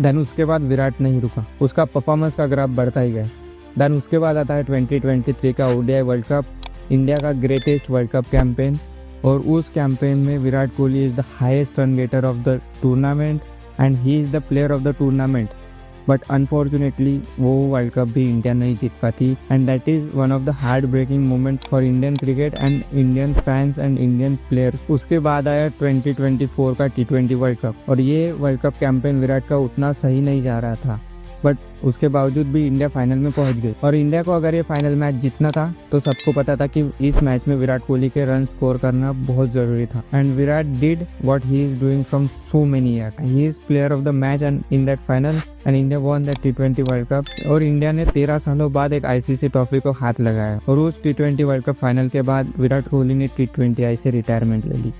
Then उसके बाद विराट नहीं रुका, उसका परफॉर्मेंस का ग्राफ बढ़ता ही गया। देन उसके बाद आता है 2023 का ओडीआई वर्ल्ड कप, इंडिया का ग्रेटेस्ट वर्ल्ड कप कैंपेन, और उस कैंपेन में Virat Kohli is the highest run getter of the tournament and he is the player of the tournament. But unfortunately वो वर्ल्ड कप भी इंडिया नहीं जीत पाती and that is one of the heart breaking moment for Indian cricket and Indian fans and Indian players. उसके बाद आया 2024 का T20 world cup, और ये वर्ल्ड कप कैंपेन विराट का उतना सही नहीं जा रहा था, बट उसके बावजूद भी इंडिया फाइनल में पहुंच गई। और इंडिया को अगर ये फाइनल मैच जीतना था तो सबको पता था कि इस मैच में विराट कोहली के रन स्कोर करना बहुत जरूरी था, and Virat did what he is doing from so many years. He is player of the match and in that final and India won that T20 world cup. और इंडिया ने 13 सालों बाद एक आईसीसी ट्रॉफी को हाथ लगाया, और उस T20 वर्ल्ड कप फाइनल के बाद विराट कोहली ने T20I से रिटायरमेंट ले ली।